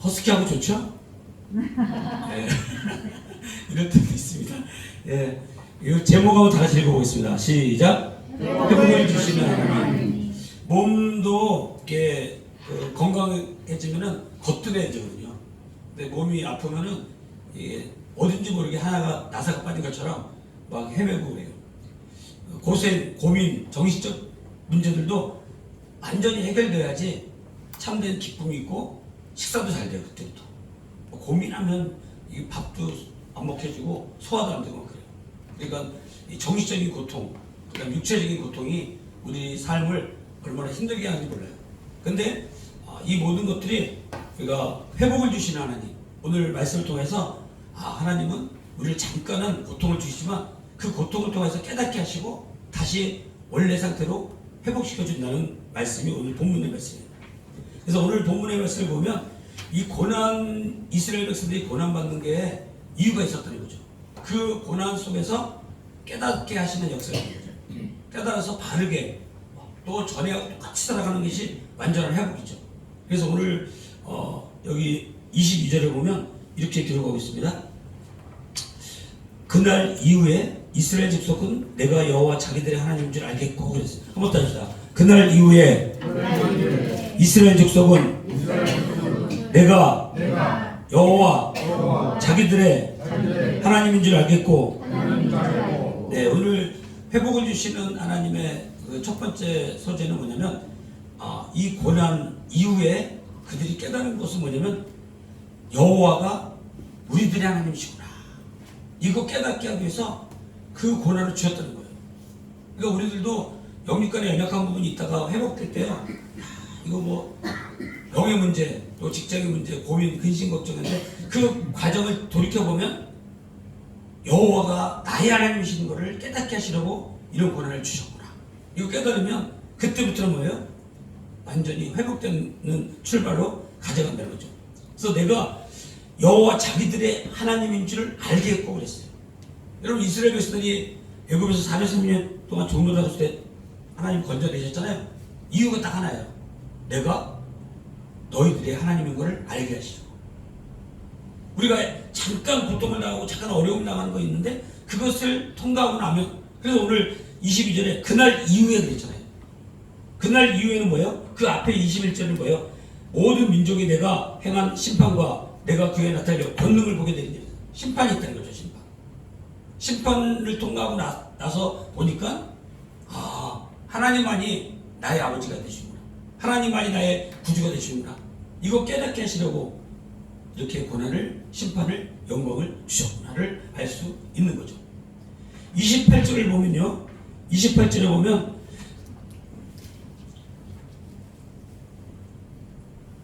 허스키하고 좋죠? 네. 이럴 때도 있습니다. 예. 이 제목하고 다 같이 읽어보겠습니다. 시작. 회복을 주시는 하나님. 몸도 이렇게 건강해지면은 거뜬해지거든요. 근데 몸이 아프면은 이게 어딘지 모르게 하나가 나사가 빠진 것처럼 막 헤매고 그래요. 고생, 고민, 정신적 문제들도 완전히 해결돼야지 참된 기쁨이 있고 식사도 잘 돼요. 그때부터. 고민하면 이 밥도 안 먹혀지고 소화도 안 되고 그래요. 그러니까 이 정신적인 고통, 그다음 육체적인 고통이 우리 삶을 얼마나 힘들게 하는지 몰라요. 근데 이 모든 것들이 우리가 회복을 주시는 하나님, 오늘 말씀을 통해서 하나님은 우리를 잠깐은 고통을 주시지만 그 고통을 통해서 깨닫게 하시고 다시 원래 상태로 회복시켜 준다는 말씀이 오늘 본문의 말씀이에요. 그래서 오늘 본문의 말씀을 보면 이 고난, 이스라엘 백성들이 고난받는 게 이유가 있었다는 거죠. 그 고난 속에서 깨닫게 하시는 역사가 있는 거죠. 깨달아서 바르게 또 전에 똑같이 살아가는 것이 완전한 회복이죠. 그래서 오늘 여기 22절에 보면 이렇게 기록하고 있습니다. 그날 이후에 이스라엘 집속은 내가 여호와 자기들의 하나님인 줄 알겠고 그랬어요. 한번 더 합시다. 그날 이후에 이스라엘 족속은 내가 여호와 자기들의 하나님인 줄 알겠고. 네, 오늘 회복을 주시는 하나님의 그 첫 번째 소재는 뭐냐면 이 고난 이후에 그들이 깨달은 것은 뭐냐면 여호와가 우리들의 하나님이시구나. 이거 깨닫게 하기 위해서 그 고난을 주셨다는 거예요. 그러니까 우리들도 영육간에 연약한 부분이 있다가 회복될 때요. 이거 뭐 병의 문제, 또 직장의 문제, 고민, 근심, 걱정인데 그 과정을 돌이켜보면 여호와가 나의 하나님이신 것을 깨닫게 하시려고 이런 고난을 주셨구나. 이거 깨달으면 그때부터는 뭐예요? 완전히 회복되는 출발로 가져간다는 거죠. 그래서 내가 여호와 자기들의 하나님인 줄을 알게 했고 그랬어요. 여러분 이스라엘 백성들이 애굽에서 430년 동안 종노릇했을 때 하나님 건져내셨잖아요. 이유가 딱 하나예요. 내가 너희들의 하나님인 것을 알게 하시고. 우리가 잠깐 고통을 당하고 잠깐 어려움을 당하는 거 있는데 그것을 통과하고 나면, 그래서 오늘 22절에 그날 이후에 그랬잖아요. 그날 이후에는 뭐예요? 그 앞에 21절은 뭐예요? 모든 민족이 내가 행한 심판과 내가 그에 나타내려 권능을 보게 되는 심판이 있다는 거죠. 심판을 통과하고 나서 보니까 하나님만이 나의 아버지가 되시구나. 하나님만이 나의 구주가 되시구나. 이거 깨닫게 하시려고 이렇게 고난을, 심판을, 영광을 주셨구나를 알 수 있는 거죠. 28절을 보면요. 28절에 보면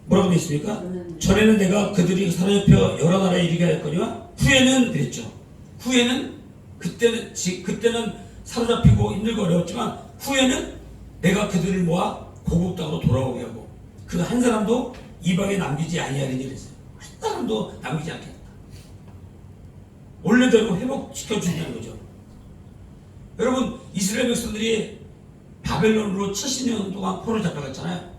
뭐라고 되어 있습니까? 전에는 내가 그들이 사로잡혀 여러 나라에 이르게 하였거니와 후에는 그랬죠. 후에는 그때는 사로잡히고 힘들고 어려웠지만 후에는 내가 그들을 모아 고국 땅으로 돌아오게 하고 그 한 사람도 이방에 남기지 아니하리니 그랬어요. 한 사람도 남기지 않겠다. 원래대로 회복시켜 준다는 거죠. 여러분 이스라엘 백성들이 바벨론으로 70년 동안 포로 잡혀갔잖아요.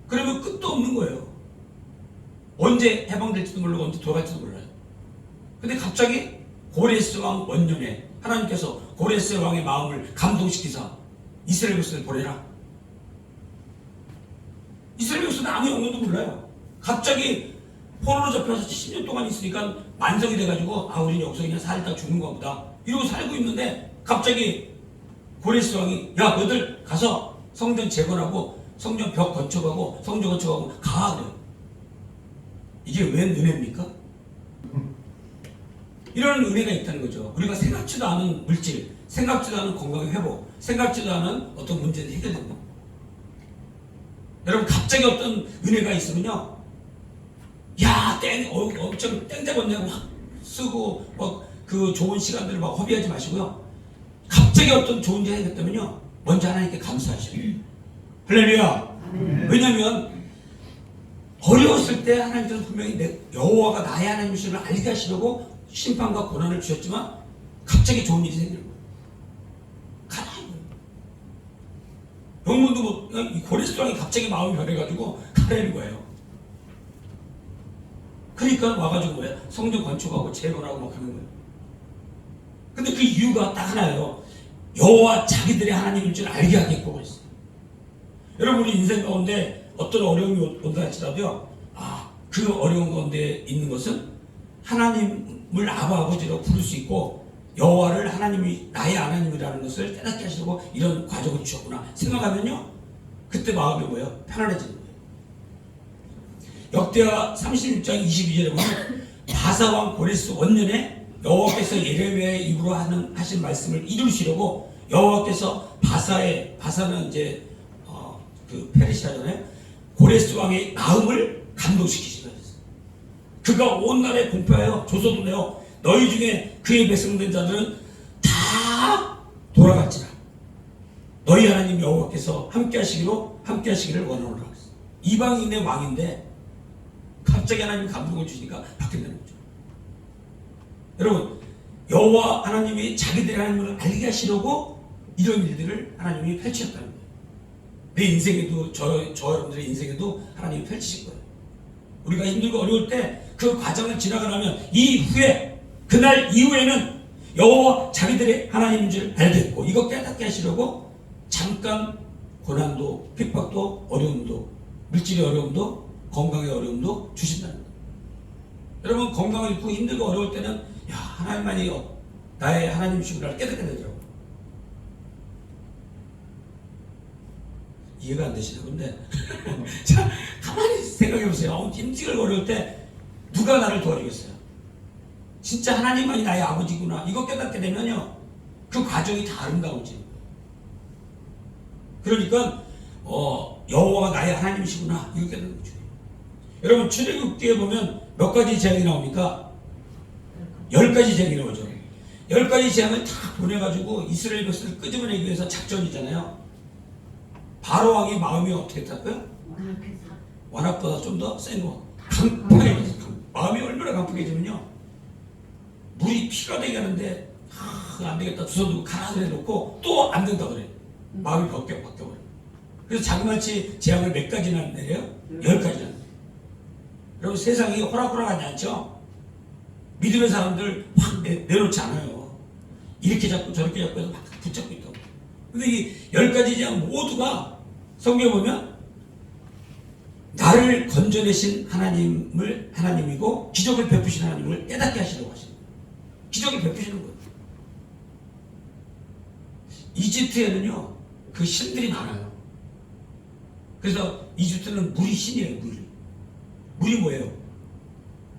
그러면 끝도 없는 거예요. 언제 해방될지도 모르고 언제 돌아갈지도 몰라요. 근데 갑자기 고레스 왕 원년에 하나님께서 고레스 왕의 마음을 감동시키사 이스라엘 백성을 보내라. 이스라엘 백성은 아무 영문도 몰라요. 갑자기 포로로 잡혀서 70년 동안 있으니까 만성이 돼가지고 우리는 여기서 그냥 살다 죽는 거보다 이러고 살고 있는데 갑자기 고레스 왕이 야 너희들 가서 성전 재건하고 성전 벽 건축하고 성전 건축하고 가 그래요. 이게 웬 은혜입니까? 이런 은혜가 있다는 거죠. 우리가 생각지도 않은 물질, 생각지도 않은 건강의 회복, 생각지도 않은 어떤 문제들이 해결된다. 여러분 갑자기 어떤 은혜가 있으면요, 야 엄청 땡 잡았냐고 막 쓰고 막 그 좋은 시간들을 막 허비하지 마시고요. 갑자기 어떤 좋은 일이 생겼다면요, 먼저 하나님께 감사하셔요. 할렐루야. 왜냐하면 어려웠을 때 하나님께서 분명히 여호와가 나의 하나님이심을 알게 하시려고 심판과 고난을 주셨지만 갑자기 좋은 일이 생기는 거예요. 가라. 영문도 뭐 고레스 왕이 갑자기 마음이 변해가지고 가라는 거예요. 그러니까 와가지고 뭐야? 성전 건축하고 재건하고 막 하는 거예요. 근데 그 이유가 딱 하나예요. 여호와 자기들의 하나님일 줄 알게 하겠고 그랬어요. 여러분 우리 인생 가운데 어떤 어려움이 온다 할지라도요. 그 어려운 가운데 있는 것은 하나님을 아버지로 부를 수 있고 여호와를 하나님이 나의 하나님이라는 것을 깨닫게 하시려고 이런 과정을 주셨구나 생각하면요. 그때 마음이 뭐예요? 편안해지는 거예요. 역대하 36장 22절에 보면 바사왕 고레스 원년에 여호와께서 예레미야의 입으로 하신 말씀을 이루시려고 여호와께서 바사는 이제 그 페르시아잖아요. 고레스 왕의 마음을 감동시키시라 했어요. 그가 온 나라에 공표하여 조서도 내어 너희 중에 그의 백성된 자들은 다 돌아갔지라. 너희 하나님 여호와께서 함께하시기를 원하노라 했어요. 이방인의 왕인데 갑자기 하나님 감동을 주시니까 바뀐다는 거죠. 여러분 여호와 하나님이 자기들의 하나님을 알게 하시려고 이런 일들을 하나님이 펼치셨다는 거예요. 내 인생에도 저 여러분들의 인생에도 하나님이 펼치실 거예요. 우리가 힘들고 어려울 때 그 과정을 지나가 나면 이후에 그날 이후에는 여호와 자기들의 하나님인 줄 알겠고 이거 깨닫게 하시려고 잠깐 고난도 핍박도 어려움도 물질의 어려움도 건강의 어려움도 주신다는 거예요. 여러분 건강을 잃고 힘들고 어려울 때는 하나님만이 나의 하나님이시구나를 깨닫게 되더라고요. 이해가 안 되시나 본데 자 가만히 생각해 보세요. 힘들고 어려울 때 누가 나를 도와주겠어요? 진짜 하나님만이 나의 아버지구나 이거 깨닫게 되면요 그 과정이 다 아름다워지는 거예요. 그러니까 여호와가 나의 하나님이시구나 이거 깨닫는 거죠. 여러분 출애굽기에 보면 몇 가지 재앙이 나옵니까? 10가지 재앙이 나오죠. 10가지 재앙을 다 보내가지고 이스라엘 백성을 끄집어내기 위해서 작전이잖아요. 바로 왕의 마음이 어떻게 했다고요? 완악보다 좀 더 센 거. 강팍해졌어요. 마음이 얼마나 강팍해지면요. 물이 피가 되게 하는데 안 되겠다. 두 손 들고 가라앉혀 놓고 또 안 된다 그래. 마음이 바뀌어버려. 그래서 자그마치 재앙을 몇 가지나 내려요? 10가지나. 여러분 세상이 호락호락하지 않죠? 믿음의 사람들 확 내놓지 않아요. 이렇게 잡고 저렇게 잡고 해서 막 붙잡고 있다고. 근데 이 10가지 재앙 모두가 성경에 보면 나를 건져내신 하나님이고 기적을 베푸신 하나님을 깨닫게 하시려고 하시는 거예요. 기적을 베푸시는 거예요. 이집트에는요 그 신들이 많아요. 그래서 이집트는 물이 신이에요. 물이 뭐예요?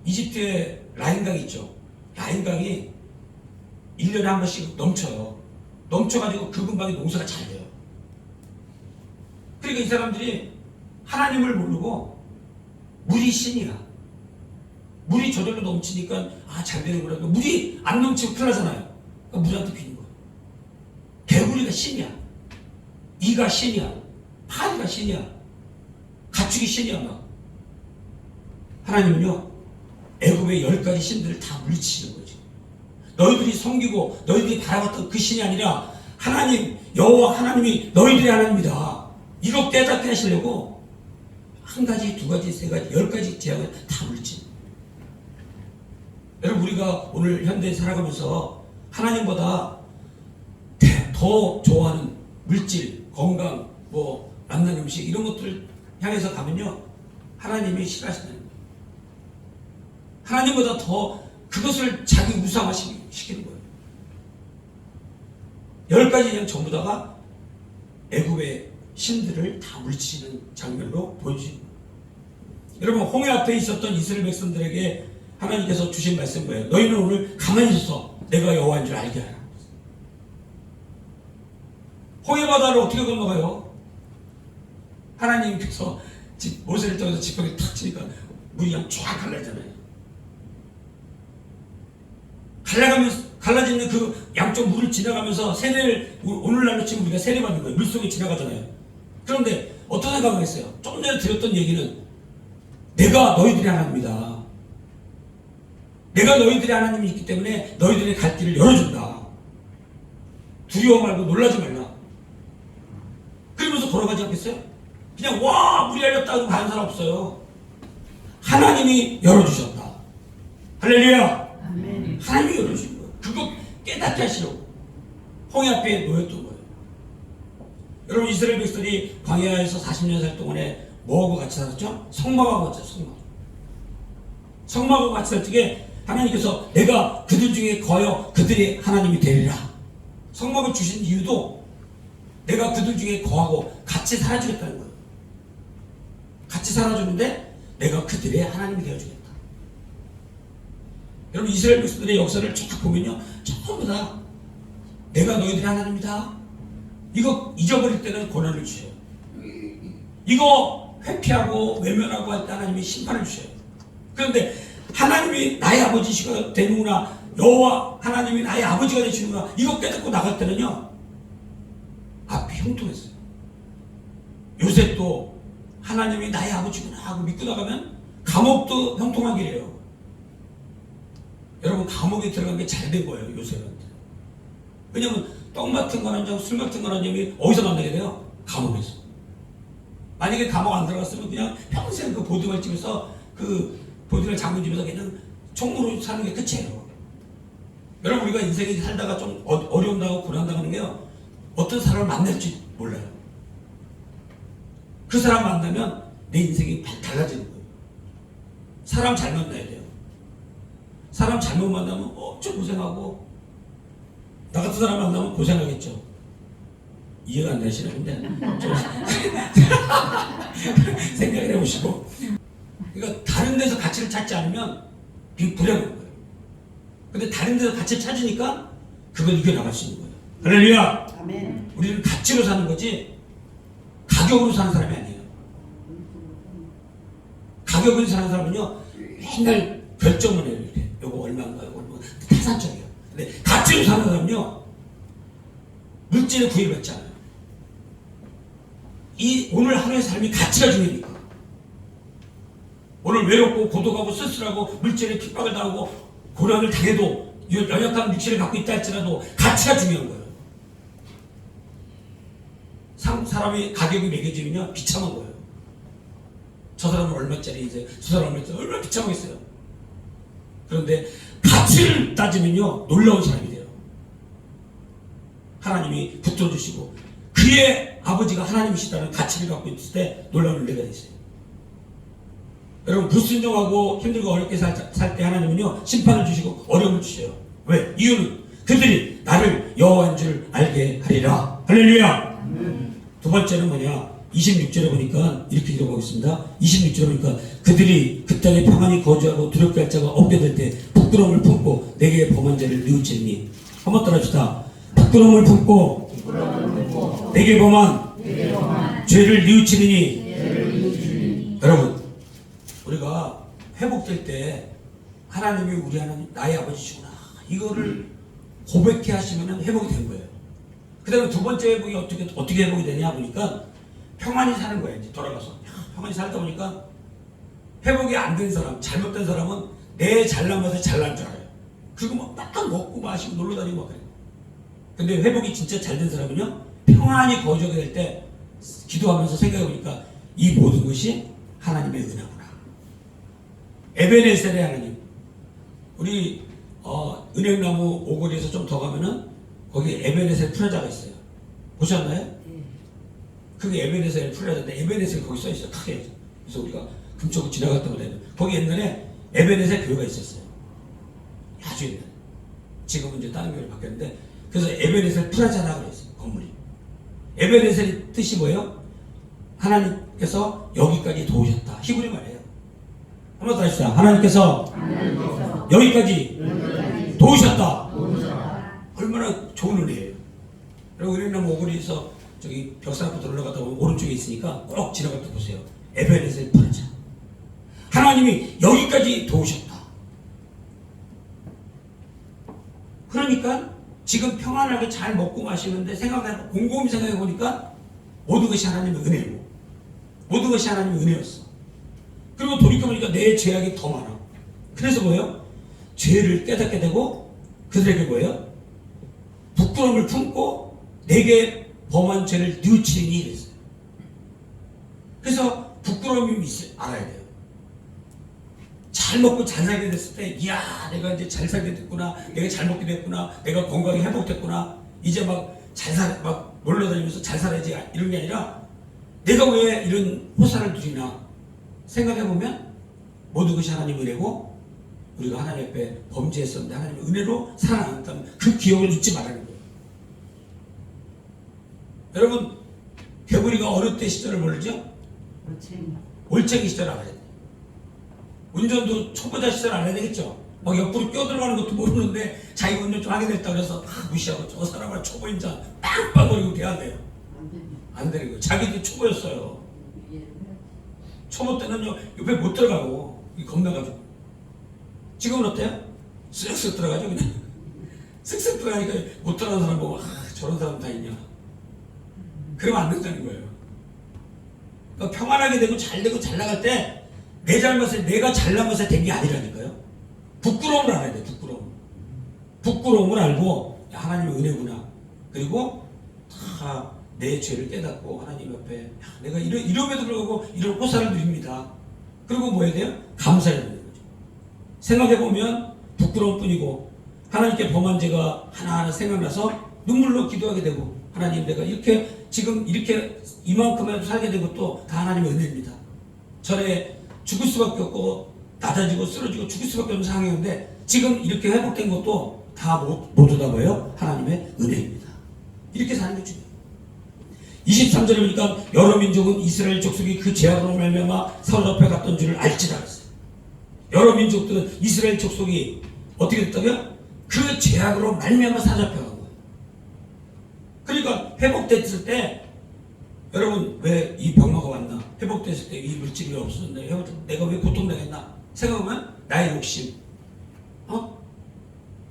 이집트에 라인강이 있죠. 라인강이 1년에 한 번씩 넘쳐요. 넘쳐가지고 그 근방에 농사가 잘 돼요. 그러니까 이 사람들이 하나님을 모르고 물이 신이야. 물이 저절로 넘치니까 잘 되는 거라고. 물이 안 넘치고 큰일 나잖아요. 그러니까 물한테 비는 거야. 개구리가 신이야. 이가 신이야. 파리가 신이야. 가축이 신이야 막. 하나님은요 애굽의 10가지 신들을 다 물리치시는 거죠. 너희들이 섬기고 너희들이 바라봤던 그 신이 아니라 하나님 여호와 하나님이 너희들의 하나님이다. 이거 깨닫게 하시려고 한 가지, 두 가지, 세 가지, 10가지 재앙을 다 물리치. 여러분 우리가 오늘 현대에 살아가면서 하나님보다 더 좋아하는 물질, 건강, 만난 음식 이런 것들 향해서 가면요 하나님이 싫어하시는 거예요. 하나님보다 더 그것을 자기 우상화시키는 거예요. 10가지 그냥 전부 다가 애굽의 신들을 다 물리치는 장면으로 보여주시는 거예요. 여러분 홍해 앞에 있었던 이스라엘 백성들에게 하나님께서 주신 말씀은 뭐예요? 너희는 오늘 가만히 있어 내가 여호와인 줄 알게 하라. 홍해 바다를 어떻게 건너가요? 하나님께서 모세를 통해서 지팡이 탁 치니까 물이 그냥 쫙 갈라지잖아요. 갈라지는 그 양쪽 물을 지나가면서 세례를 오늘날로 치면 우리가 세례받는 거예요. 물속에 지나가잖아요. 그런데 어떤 생각을 했어요? 조금 전에 드렸던 얘기는 내가 너희들의 하나님이다. 내가 너희들의 하나님이 있기 때문에 너희들의 갈 길을 열어준다. 두려워 말고 놀라지 말라. 그러면서 걸어가지 않겠어요? 그냥 와 물이 열렸다 하고 가는 사람 없어요. 하나님이 열어주셨다. 할렐루야. 아멘. 하나님이 열어주신 거예요. 그거 깨닫게 하시려고 홍해 앞에 놓였던 거예요. 여러분 이스라엘 백성들이 광야에서 40년 살 동안에 뭐하고 같이 살았죠? 성막하고 같이 살았어요. 성막하고 같이 살 적에 하나님께서 내가 그들 중에 거하여 그들이 하나님이 되리라. 성막을 주신 이유도 내가 그들 중에 거하고 같이 살아주겠다는 거예요. 같이 살아주는데 내가 그들의 하나님이 되어주겠다. 여러분 이스라엘 백성들의 역사를 쭉 보면요, 전부 다 내가 너희들의 하나님이다. 이거 잊어버릴 때는 고난을 주셔요. 이거 회피하고 외면하고 할 때 하나님이 심판을 주셔요. 그런데 하나님이 나의 아버지시가 되는구나, 여호와 하나님이 나의 아버지가 되시는구나, 이거 깨닫고 나갈 때는요 앞이 형통했어요. 요셉도 하나님이 나의 아버지구나 하고 믿고 나가면 감옥도 형통한 길이에요. 여러분 감옥에 들어간 게 잘 된 거예요, 요셉한테. 왜냐면 떡 같은 거는 좀 술 같은 거는 점이 어디서 만나게 돼요? 감옥에서. 만약에 감옥 안 들어갔으면 그냥 평생 그 보드갈 집에서 그 보드갈 장군 집에서 그냥 총무로 사는 게 끝이에요. 여러분 우리가 인생에 살다가 좀 어려움 당하고 고난 당하는 게요, 어떤 사람을 만날지 몰라요. 그 사람 만나면 내 인생이 달라지는 거예요. 사람 잘 만나야 돼요. 사람 잘못 만나면 엄청 고생하고, 나 같은 사람 만나면 고생하겠죠. 이해가 안 되시나 근데 좀 생각을 해보시고, 그러니까 다른 데서 가치를 찾지 않으면 불행한 거예요. 근데 다른 데서 가치를 찾으니까 그걸 이겨나갈 수 있는 거예요. 할렐루야. 아멘. 우리는 가치로 사는 거지 가격으로 사는 사람이 아니에요. 가격으로 사는 사람은요 맨날 결정을 해요. 이렇게 요거 얼마인가, 요거 얼마, 타산적이에요. 근데 가치로 사는 사람은요 물질에 구애받지 않아요. 이 오늘 하루의 삶이 가치가 중요하니까. 오늘 외롭고 고독하고 쓸쓸하고 물질에 핍박을 당하고 고난을 당해도 연약한 육체를 갖고 있다 할지라도 가치가 중요한 거예요. 사람이 가격이 매겨지면요 비참한 거예요. 저 사람은 얼마짜리 이제, 저 사람은 얼마짜리, 얼마나 비참하겠어요. 그런데 가치를 따지면요 놀라운 사람이 돼요. 하나님이 붙들어주시고 그의 아버지가 하나님이시다는 가치를 갖고 있을 때 놀라운 은혜가 있어요. 여러분 불순종하고 힘들고 어렵게 살 때 하나님은요 심판을 주시고 어려움을 주셔요. 왜? 이유는 그들이 나를 여호와인 줄 알게 하리라. 할렐루야. 두 번째는 뭐냐, 26절에 보니까 이렇게 기록하고 있습니다. 26절에 보니까 그들이 그 땅에 평안히 거주하고 두렵게 할 자가 없게 될 때 부끄러움을 품고 내게 범한 죄를 뉘우치니. 한번 따라합시다. 부끄러움을 품고 내게 범한 죄를 뉘우치니. 여러분 우리가 회복될 때 하나님이 우리 하나님 나의 아버지시구나 이거를 고백해 하시면 회복이 된 거예요. 그 다음에 두 번째 회복이 어떻게 회복이 되냐 보니까 평안히 사는 거예요. 이제 돌아가서 평안히 살다 보니까 회복이 안 된 사람, 잘못된 사람은 내 잘난 것에 잘난 줄 알아요. 그리고 막 먹고 마시고 놀러 다니고 막 그래요. 근데 회복이 진짜 잘 된 사람은요 평안히 거주하게 될 때 기도하면서 생각해 보니까 이 모든 것이 하나님의 은혜구나. 에베네셀의 하나님. 우리 은행나무 오거리에서 좀 더 가면은 거기 에베네셀 프라자가 있어요. 보셨나요? 그게 에베네셀 프라자인데 에베네셀 거기 써 있어요. 크게. 그래서 우리가 금쪽으로 지나갔다 보면 거기 옛날에 에베네셀 교회가 있었어요. 아주 옛날. 지금은 이제 다른 교회로 바뀌었는데, 그래서 에베네셀 프라자라고 그랬어요. 건물이. 에베네셀의 뜻이 뭐예요? 하나님께서 여기까지 도우셨다. 히브리 말이에요. 한번 더 하십시다. 하나님께서 여기까지 도우셨다. 얼마나 좋은 은혜예요. 그리고 은행나무 오거리에서 저기 벽산 앞으로 올라가다 보면 오른쪽에 있으니까 꼭 지나갔다 보세요. 에베네셀 프라자. 하나님이 여기까지 도우셨다. 그러니까 지금 평안하게 잘 먹고 마시는데 곰곰이 생각해 보니까 모든 것이 하나님의 은혜고 모든 것이 하나님의 은혜였어. 그리고 돌이켜보니까 내 죄악이 더 많아. 그래서 뭐예요? 죄를 깨닫게 되고 그들에게 뭐예요? 부끄러움을 품고 내게 범한 죄를 뉘우치니 이랬어요. 그래서 부끄러움이 알아야 돼요. 잘 먹고 잘 살게 됐을 때, 이야, 내가 이제 잘 살게 됐구나, 내가 잘 먹게 됐구나, 내가 건강이 회복됐구나, 이제 막 막 놀러다니면서 잘 살아야지, 이런 게 아니라 내가 왜 이런 호사를 누리나 생각해보면 모든 것이 하나님 은혜고, 우리가 하나님 앞에 범죄했었는데 하나님의 은혜로 살아남았다면 그 기억을 잊지 말라는 거예요. 여러분, 개구리가 어릴 때 시절을 모르죠? 올챙이 시절 알아야 돼요. 운전도 초보자 시절 알아야 되겠죠? 막 옆으로 끼어들어가는 것도 모르는데 자기가 운전 좀 하게 됐다 그래서 막 무시하고 저 사람을 초보인자 빵빵거리고 돼야 돼요. 안 되는 거예요. 자기도 초보였어요. 초보 때는요, 옆에 못 들어가고 겁나가지고. 지금은 어때요? 쓱쓱 들어가죠, 그냥. 쓱쓱 들어가니까 못 들어가는 사람 보고, 저런 사람 다 있냐. 그러면 안 된다는 거예요. 그러니까 평안하게 되고 잘 되고 잘 나갈 때 내 잘못에, 내가 잘난 것에 된 게 아니라니까요. 부끄러움을 알아야 돼요, 부끄러움. 부끄러움을 알고, 야, 하나님의 은혜구나. 그리고 다 내 죄를 깨닫고 하나님 앞에, 야, 내가 이럼에도 불구하고 이런 호사를 누립니다. 그리고 뭐 해야 돼요? 감사해야 되는 거죠. 생각해보면 부끄러움 뿐이고, 하나님께 범한 죄가 하나하나 생각나서 눈물로 기도하게 되고, 하나님, 내가 이렇게 지금 이렇게 이만큼이라도 살게 된 것도 다 하나님의 은혜입니다. 전에 죽을 수밖에 없고 낮아지고 쓰러지고 죽을 수밖에 없는 상황이었는데 지금 이렇게 회복된 것도 다 모두 다 뭐예요? 하나님의 은혜입니다. 이렇게 사는 게 중요해요. 23절에 보니까 여러 민족은 이스라엘 족속이 그 죄악으로 말미암아 사로잡혀 갔던 줄을 알지라 했어요. 여러 민족들은 이스라엘 족속이 어떻게 됐다고요? 그 죄악으로 말미암아 사로잡혀 간 거예요. 그러니까 회복됐을 때, 여러분 왜 이 병마가 왔나? 회복됐을 때 이 물질이 없었는데 내가 왜 고통당했나? 생각하면 나의 욕심,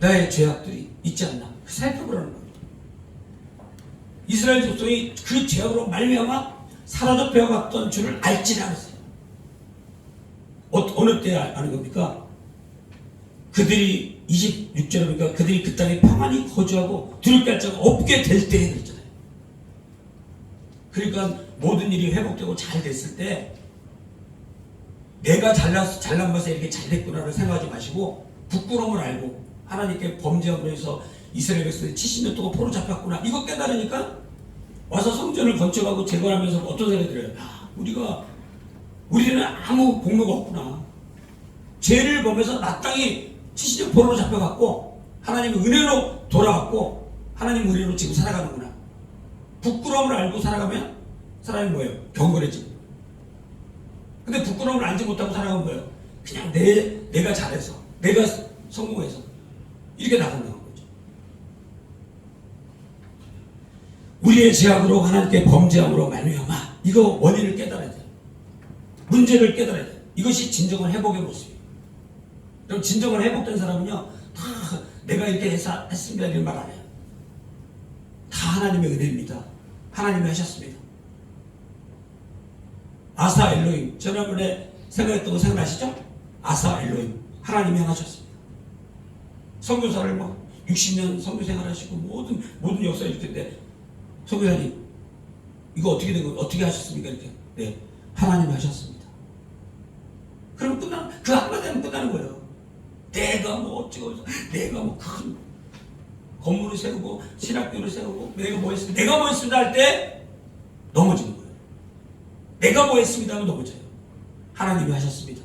나의 죄악들이 있지 않나? 살펴보라는 겁니다. 이스라엘 족속이 그 죄악으로 말미암아 사로잡혀 갔던 줄을 알지라 했어요. 어느 때 아는 겁니까? 그들이 26절에 보니까 그들이 그 땅에 평안히 거주하고 두렵게 할 자가 없게 될 때에 그랬잖아요. 그러니까 모든 일이 회복되고 잘 됐을 때 내가 잘난 것에 이렇게 잘 됐구나를 생각하지 마시고 부끄러움을 알고 하나님께 범죄함으로 해서 이스라엘 백성들이 70년 동안 포로 잡혔구나 이거 깨달으니까 와서 성전을 건축하고 재건하면서 어떤 생각이 들어요? 야, 우리는 아무 공로가 없구나. 죄를 범해서 마땅히 70년 포로로 잡혀갔고 하나님의 은혜로 돌아왔고 하나님 은혜로 지금 살아가는구나. 부끄러움을 알고 살아가면 사람이 뭐예요? 경건해지고. 근데 부끄러움을 알지 못하고 살아가면 뭐예요? 그냥 내가 잘해서 내가 성공해서 이렇게 나간다는 거죠. 우리의 죄악으로 하나님께 범죄함으로 말미암아 이거 원인을 깨달아야 돼요. 문제를 깨달아야 돼요. 이것이 진정한 회복의 모습이에요. 그럼 진정한 회복된 사람은요 다 내가 이렇게 해서 했습니다 이런 말 안 해요. 다 하나님의 은혜입니다. 하나님이 하셨습니다. 아사 엘로힘 지난번에 생각했던 거 생각나시죠? 아사 엘로힘 하나님이 하셨습니다. 선교사를 막 60년 선교 생활하시고 모든 역사 이렇게 했는데 선교사님 이거 어떻게 된 거예요? 어떻게 하셨습니까? 이렇게 네 하나님이 하셨습니다. 그러면 그 한마디 하면 끝나는 거예요. 내가 뭐 어쩌고 내가 뭐 큰 건물을 세우고 신학교를 세우고 내가 뭐 했습니다 할 때 넘어지는 거예요. 내가 뭐 했습니다 하면 넘어져요. 하나님이 하셨습니다.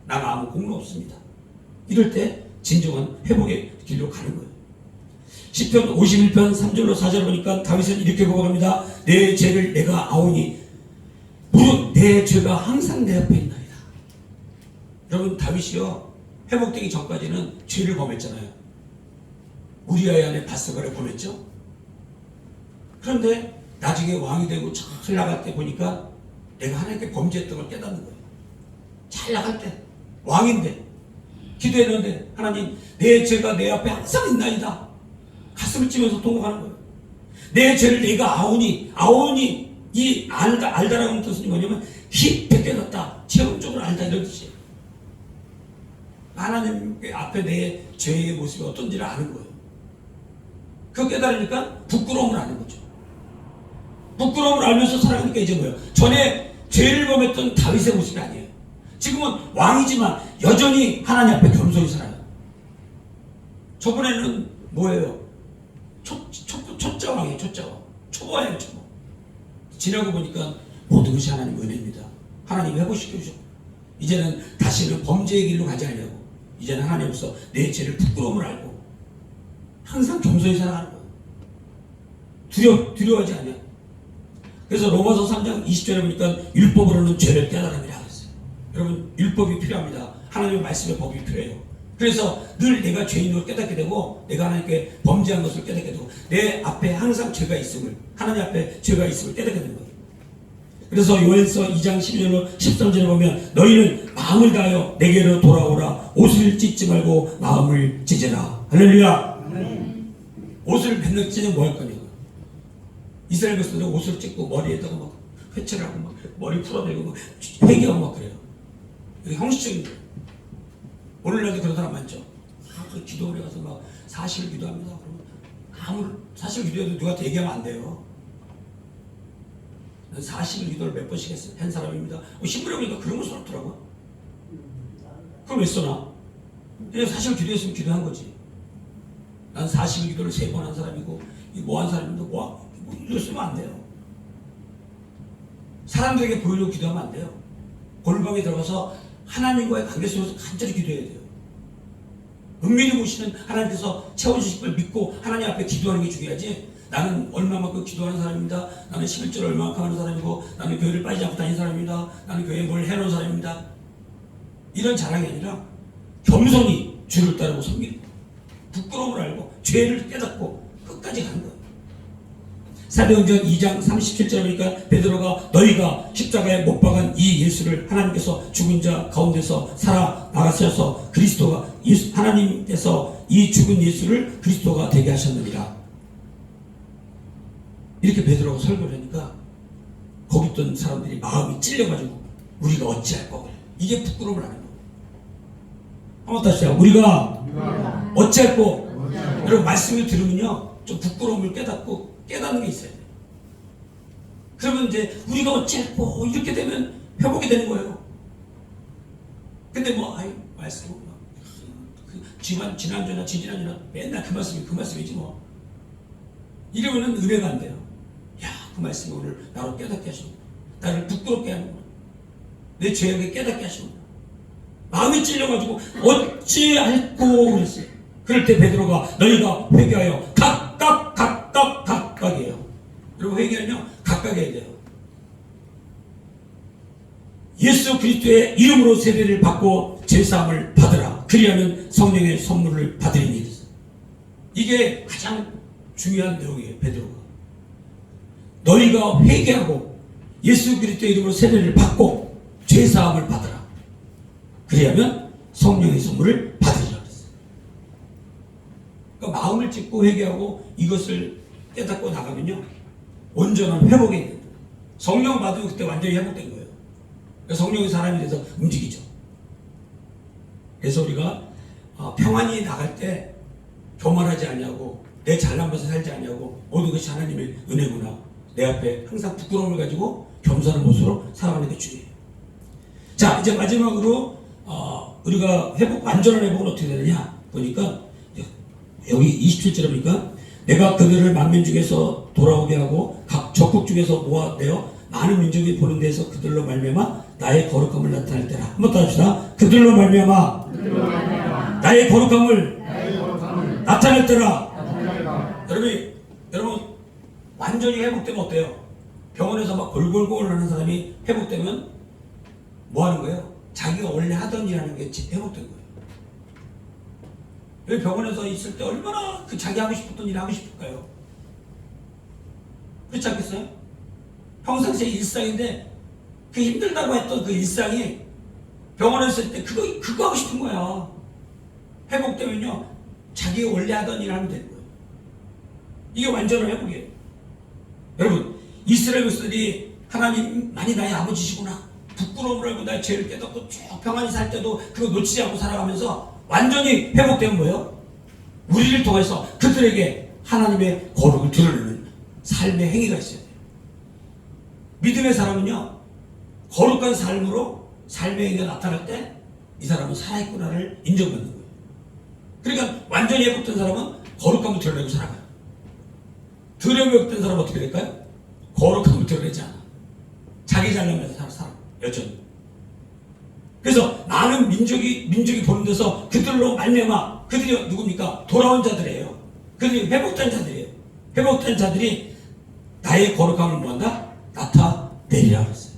나는 아무 공로 없습니다. 이럴 때 진정한 회복의 길로 가는 거예요. 시편 51편 3절로 4절 보니까 다윗은 이렇게 고백합니다. 내 죄를 내가 아오니 무릇 내 죄가 항상 내 옆에 있나이다. 여러분 다윗이요 회복되기 전까지는 죄를 범했잖아요. 우리아의 아내 바스바를 범했죠. 그런데 나중에 왕이 되고 잘 나갈 때 보니까 내가 하나님께 범죄했던 걸 깨닫는 거예요. 잘 나갈 때 왕인데 기도했는데 하나님 내 죄가 내 앞에 항상 있나이다. 가슴을 찌면서 통곡하는 거예요. 내 죄를 내가 아오니 이 알다라고 하는 뜻은 뭐냐면 깊이 깨닫다 체험적으로 알다 이런 뜻이에요. 하나님 앞에 내 죄의 모습이 어떤지를 아는 거예요. 그거 깨달으니까 부끄러움을 아는 거죠. 부끄러움을 알면서 살아가니까 이제 뭐예요? 전에 죄를 범했던 다윗의 모습이 아니에요. 지금은 왕이지만 여전히 하나님 앞에 겸손히 살아요. 저번에는 뭐예요? 초짜왕이에요. 초짜왕. 초보예요. 초보. 지나고 보니까 모든 것이 하나님 은혜입니다. 하나님 회복시켜주셨고 이제는 다시는 범죄의 길로 가지 않으려고 이제는 하나님께서 내 죄를 부끄러움을 알고 항상 겸손히 살아가는 거예요. 두려워하지 않아요. 그래서 로마서 3장 20절에 보니까 율법으로는 죄를 깨달음이라 했어요. 여러분 율법이 필요합니다. 하나님의 말씀의 법이 필요해요. 그래서 늘 내가 죄인으로 깨닫게 되고 내가 하나님께 범죄한 것을 깨닫게 되고 내 앞에 항상 죄가 있음을 하나님 앞에 죄가 있음을 깨닫게 되는 거예요. 그래서 요엘서 2장 12절로 13절에 보면 너희는 마음을 다하여 내게로 돌아오라 옷을 찢지 말고 마음을 찢으라. 할렐루야. 옷을 맨날 찢으면 뭐 할 거냐고. 이스라엘 백성들은 옷을 찢고 머리에다가 막 회채를 하고 막 머리 풀어내고 막 회개하고 막 그래요. 이게 형식적인 거예요. 오늘날도 그런 사람 많죠. 그 기도원에 가서 막 40일 기도합니다. 그러면 40일 기도해도 누구한테 얘기하면 안 돼요. 40일 기도를 몇 번씩 한 사람입니다. 신부에 보니까 그런 거 써놨더라고요. 그럼 왜 써놔? 그냥 40일 기도했으면 기도한 거지. 난 40일 기도를 3번 한 사람이고 뭐 한 사람인데 뭐 이거 쓰면 안 돼요. 사람들에게 보이려고 기도하면 안 돼요. 골방에 들어가서 하나님과의 관계 속에서 간절히 기도해야 돼요. 은밀히 보시는 하나님께서 채워주실 걸 믿고 하나님 앞에 기도하는 게 중요하지. 나는 얼마만큼 기도하는 사람입니다. 나는 11조를 얼마만큼 하는 사람이고 나는 교회를 빠지지 않고 다니는 사람입니다. 나는 교회에 뭘 해놓은 사람입니다. 이런 자랑이 아니라 겸손히 주를 따르고 섬기는 거예요. 부끄러움을 알고 죄를 깨닫고 끝까지 가는 거예요. 사도행전 2장 37절에 보니까 베드로가 너희가 십자가에 못 박은 이 예수를 하나님께서 죽은 자 가운데서 살아나가셔서 그리스도가 하나님께서 이 죽은 예수를 그리스도가 되게 하셨느니라. 이렇게 베드로가 설교를 하니까 거기 있던 사람들이 마음이 찔려가지고 우리가 어찌할 거고 이게 부끄러움을 하는 거예요. 한번 다시 해요. 우리가 어찌할 거. 여러분 말씀을 들으면요 좀 부끄러움을 깨닫고 깨닫는 게 있어야 돼요. 그러면 이제 우리가 어찌할 거 이렇게 되면 회복이 되는 거예요. 근데 뭐 말씀 지난주나 지지난주나 맨날 그 말씀이지 뭐 이러면은 은혜가 안 돼요. 야, 그 말씀이 오늘 나로 깨닫게 하시는구나. 나를 부끄럽게 하는구나. 내 죄악에 깨닫게 하시는구나. 마음이 찔려가지고 어찌할꼬 그랬어요. 그럴 때 베드로가 너희가 회개하여 각각이에요. 여러분 회개는요 각각 해야 돼요. 예수 그리스도의 이름으로 세례를 받고 제사함을 받으라. 그리하면 성령의 선물을 받으리니. 이게 가장 중요한 내용이에요. 베드로가 너희가 회개하고 예수 그리스도의 이름으로 세례를 받고 제사함을 받으라. 그리하면 성령의 선물을 받으리라 그랬어요. 그러니까 마음을 찢고 회개하고 이것을 깨닫고 나가면요 온전한 회복이 됩니다. 성령 받으면 그때 완전히 회복된 거예요. 그러니까 성령이 사람이 돼서 움직이죠. 그래서 우리가 평안히 나갈 때 교만하지 아니하고 내 잘난 것을 살지 아니하고 모든 것이 하나님의 은혜구나. 내 앞에 항상 부끄러움을 가지고 겸손한 모습으로 살아가는 게 중요해요. 자 이제 마지막으로 우리가 완전한 회복은 어떻게 되느냐 보니까 여기 27절에 보니까 내가 그들을 만민 중에서 돌아오게 하고 각 적국 중에서 모아내어 많은 민족이 보는 데서 그들로 말미암아 나의 거룩함을 나타낼 때라. 한번 더 합시다. 그들로 말미암아 나의 거룩함을 나타낼 때라. 여러분 완전히 회복되면 어때요? 병원에서 막 골골골 하는 사람이 회복되면 뭐 하는 거예요? 자기가 원래 하던 일 하는 게 회복된 거예요. 왜 병원에서 있을 때 얼마나 그 자기 하고 싶었던 일 하고 싶을까요? 그렇지 않겠어요? 평상시에 일상인데 그 힘들다고 했던 그 일상이 병원에 있을 때 그거 하고 싶은 거야. 회복되면요 자기가 원래 하던 일 하면 되는 거예요. 이게 완전한 회복이에요. 여러분 이스라엘 백성들이 하나님 많이 나의 아버지시구나 부끄러움을 알고 나의 죄를 깨닫고 쭉 평안히 살 때도 그거 놓치지 않고 살아가면서 완전히 회복된 거예요. 우리를 통해서 그들에게 하나님의 거룩을 드러내는 삶의 행위가 있어야 돼요. 믿음의 사람은요 거룩한 삶으로 삶의 행위가 나타날 때 이 사람은 살아있구나를 인정받는 거예요. 그러니까 완전히 회복된 사람은 거룩함을 드러내고 살아가요. 덜 회복된 사람은 어떻게 될까요? 거룩함을 드러내지 않아. 자기 잘나면서 살아 여전히. 그래서 나는 민족이 보는 데서 그들로 말미암아, 그들이 누굽니까? 돌아온 자들이에요. 그들이 회복된 자들이에요. 회복된 자들이 나의 거룩함을 뭐한다? 나타내리라 그랬어요.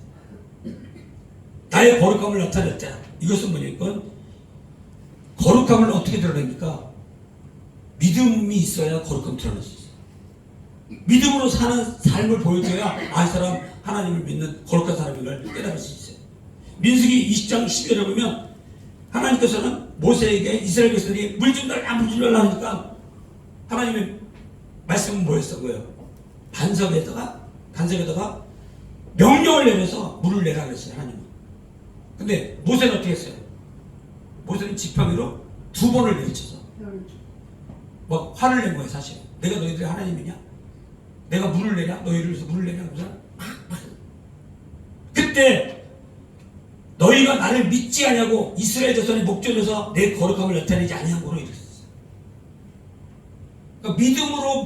나의 거룩함을 나타냈다. 이것은 뭐냐면 거룩함을 어떻게 드러냅니까? 믿음이 있어야 거룩함을 드러낼 수 있어요. 믿음으로 사는 삶을 보여줘야 이 사람 하나님을 믿는 거룩한 사람인 걸 깨달을 수 있어요. 민수기 20장 12절에 보면 하나님께서는 모세에게 이스라엘 백성들이 물 좀 달라 물 좀 달라 하니까 하나님의 말씀은 뭐였어요? 반석에다가 명령을 내려서 물을 내라 그랬어요. 하나님은. 근데 모세는 어떻게 했어요? 모세는 지팡이로 2번을 내리쳐서 막 화를 낸 거예요. 사실 내가 너희들의 하나님이냐? 내가 물을 내냐? 너희를 위해서 물을 내냐? 그때 너희가 나를 믿지 않냐고 이스라엘 자손의 목전에서 내 거룩함을 나타내지 아니하고 이랬었어요. 그러니까 믿음으로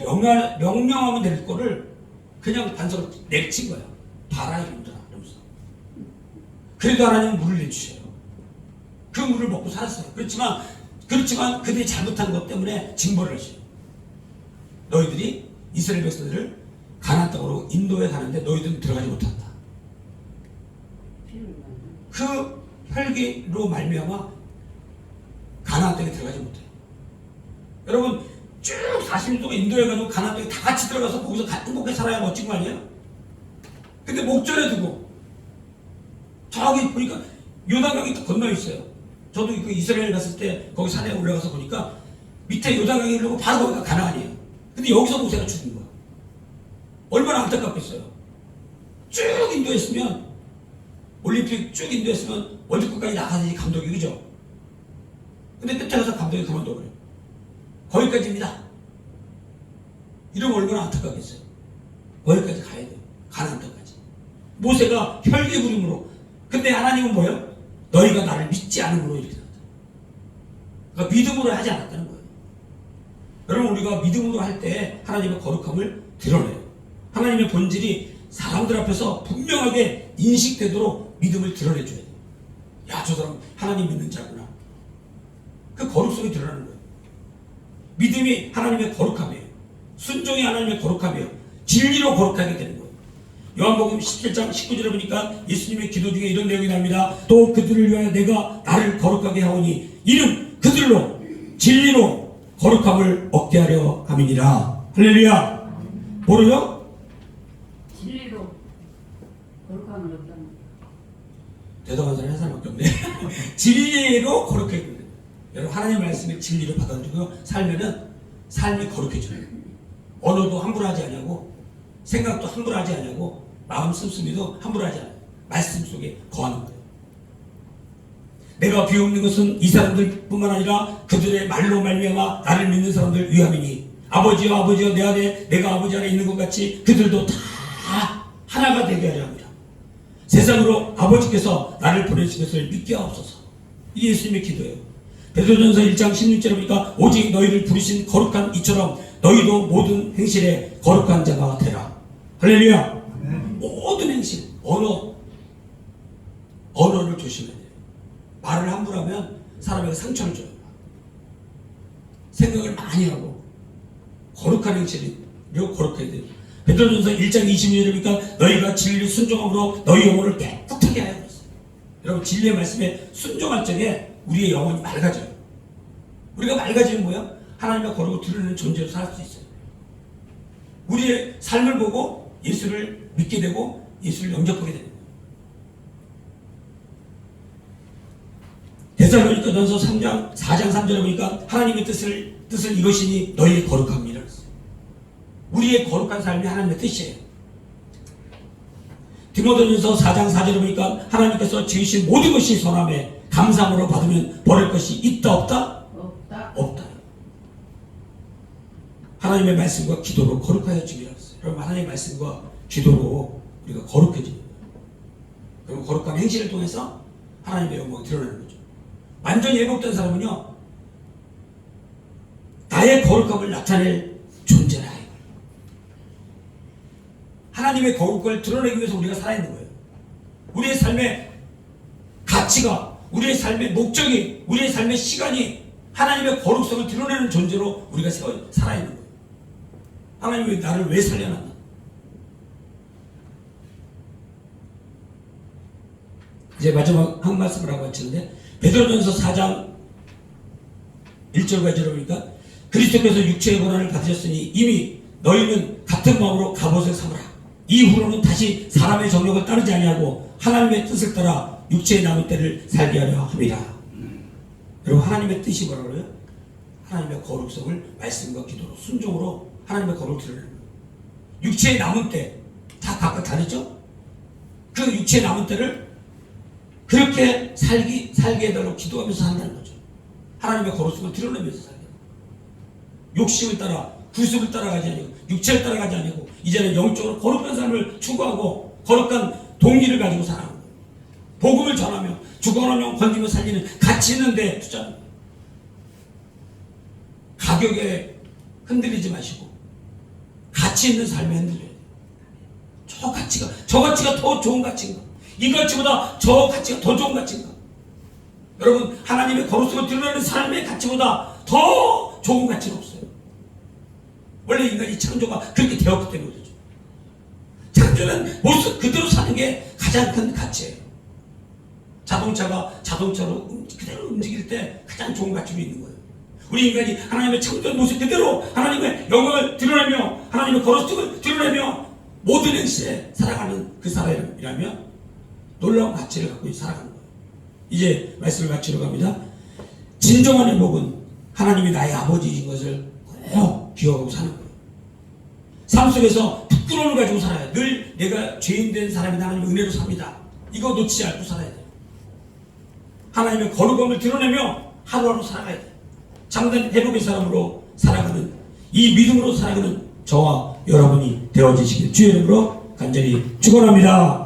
명령하면 될 거를 그냥 반석을 내친 거예요. 봐라 이놈들아 이러면서. 그래도 하나님은 물을 내주셔요. 그 물을 먹고 살았어요. 그렇지만 그들이 잘못한 것 때문에 징벌을 하셔요. 너희들이 이스라엘 백성들을 가나안 땅으로 인도해 가는데 너희들은 들어가지 못한다. 그 혈기로 말미암아 가나안 땅에 들어가지 못해요. 여러분 쭉 40년 동안 인도해가지고 가나안 땅에 다 같이 들어가서 거기서 행복하게 살아야 멋진 거 아니에요? 근데 목전에 두고 저기 보니까 요단강이 건너 있어요. 저도 그 이스라엘 갔을 때 거기 산에 올라가서 보니까 밑에 요단강이 흐르고 바로 거기가 가나안이에요. 근데 여기서 모세가 죽은 거야. 얼마나 안타깝겠어요. 쭉 인도했으면 올림픽 쭉 인도했으면 월드컵까지 나가야지 감독이, 그죠? 근데 끝에 가서 감독이 그만둬 버려요. 거기까지입니다. 이러면 얼마나 안타깝겠어요. 거기까지 가야 돼요. 가나안 땅까지. 모세가 혈기 부림으로. 근데 하나님은 뭐예요? 너희가 나를 믿지 않음으로 이렇게 된다. 그러니까 믿음으로 하지 않았다는 거예요. 여러분 우리가 믿음으로 할 때 하나님의 거룩함을 드러내요. 하나님의 본질이 사람들 앞에서 분명하게 인식되도록 믿음을 드러내줘야 돼요. 야, 저 사람 하나님 믿는 자구나. 그 거룩성이 드러나는 거예요. 믿음이 하나님의 거룩함이에요. 순종이 하나님의 거룩함이에요. 진리로 거룩하게 되는 거예요. 요한복음 17장 19절에 보니까 예수님의 기도 중에 이런 내용이 나옵니다. 또 그들을 위하여 내가 나를 거룩하게 하오니 이는 그들로 진리로 거룩함을 얻게 하려 함이니라. 할렐루야. 뭐로요? 진리로 거룩함을 얻다. 대답한 사람이 한 사람밖에 없네. 진리로 거룩해져요. 여러분 하나님의 말씀을 진리로 받아들이고 살면은 삶이 거룩해져요. 언어도 함부로 하지 않냐고, 생각도 함부로 하지 않냐고, 마음 씀씀이도 함부로 하지 않아요. 말씀 속에 거하는 거예요. 내가 비웃는 것은 이 사람들 뿐만 아니라 그들의 말로 말미암아 나를 믿는 사람들 위함이니 아버지여 아버지여 내 안에 내가 아버지 안에 있는 것 같이 그들도 다 하나가 되게 하려 합니다. 세상으로 아버지께서 나를 보내신 것을 믿게 하옵소서. 이게 예수님의 기도예요. 베드로전서 1장 16절에 보니까 오직 너희를 부르신 거룩한 이처럼 너희도 모든 행실에 거룩한 자가 되라. 할렐루야. 모든 행실, 언어를 조심해야 돼요. 말을 함부로 하면 사람에게 상처를 줘요. 생각을 많이 하고 거룩한 행실이요 거룩해야 돼요. 베드로전서 1장 22절에 보니까 너희가 진리를 순종함으로 너희 영혼을 깨끗하게 하여 그랬어요. 여러분 진리의 말씀에 순종할 적에 우리의 영혼이 맑아져요. 우리가 맑아지면 뭐야? 하나님의 거룩을 드러내는 존재로 살 수 있어요. 우리의 삶을 보고 예수를 믿게 되고 예수를 영접하게 됩니다. 데살로니가전서 4장 3절에 보니까 하나님의 뜻은 이것이니 너희의 거룩함이라 그랬어요. 우리의 거룩한 삶이 하나님의 뜻이에요. 디모데전서 4장 4절에 보니까 하나님께서 지으신 모든 것이 선함에 감사함으로 받으면 버릴 것이 있다 없다? 없다. 하나님의 말씀과 기도로 거룩하여 주기라 했어요. 여러분 하나님의 말씀과 기도로 우리가 거룩해집니다. 그럼 거룩한 행실을 통해서 하나님의 영광을 드러내는 거죠. 완전히 회복된 사람은요, 나의 거룩함을 나타낼 존재라. 하나님의 거룩을 드러내기 위해서 우리가 살아있는 거예요. 우리의 삶의 가치가, 우리의 삶의 목적이, 우리의 삶의 시간이 하나님의 거룩성을 드러내는 존재로 우리가 살아있는 거예요. 하나님이 나를 왜 살려놨나? 이제 마지막 한 말씀을 하고 마치는데, 베드로전서 4장 1절까지 보니까 그리스도께서 육체의 고난을 받으셨으니 이미 너희는 같은 마음으로 갑옷을 삼으라. 이후로는 다시 사람의 정욕을 따르지 아니하고 하나님의 뜻을 따라 육체의 남은 때를 살게 하려 함이라. 여러분, 하나님의 뜻이 뭐라고요? 하나님의 거룩성을 말씀과 기도로 순종으로 하나님의 거룩을 드러내는 거예요. 육체의 남은 때 다 각각 다르죠? 그 육체의 남은 때를 그렇게 살게 해달라고 기도하면서 한다는 거죠. 하나님의 거룩성을 드러내면서 살게. 욕심을 따라, 구습을 따라가지 아니고, 육체를 따라가지 아니고, 이제는 영적으로 거룩한 삶을 추구하고 거룩한 동기를 가지고 살아가는 거예요. 복음을 전하며 죽어가는 영 건지며 살리는 가치 있는데 투자하는 거예요. 가격에 흔들리지 마시고 가치 있는 삶에 흔들려야 돼요. 저 가치가 더 좋은 가치인가? 이 가치보다 저 가치가 더 좋은 가치인가? 여러분, 하나님의 거룩성을 드러내는 삶의 가치보다 더 좋은 가치는 없어요. 원래 인간이 창조가 그렇게 되었기 때문에 그렇죠. 창조는 모습 그대로 사는 게 가장 큰 가치예요. 자동차가 자동차로 그대로 움직일 때 가장 좋은 가치로 있는 거예요. 우리 인간이 하나님의 창조한 모습 그대로 하나님의 영광을 드러내며 하나님의 거룩성을 드러내며 모든 행실에 살아가는 그 사람이라면 놀라운 가치를 갖고 살아가는 거예요. 이제 말씀을 마치러 갑니다. 진정한 행복은 하나님이 나의 아버지인 것을 꼭 기억하고 사는 거예요. 삶 속에서 부끄러움을 가지고 살아요. 늘 내가 죄인 된 사람이 하나님의 은혜로 삽니다. 이거 놓치지 않고 살아야 돼요. 하나님의 거룩함을 드러내며 하루하루 살아가야 돼요. 참된 회복의 사람으로 살아가는, 이 믿음으로 살아가는 저와 여러분이 되어지시길 주의 이름으로 간절히 축원합니다.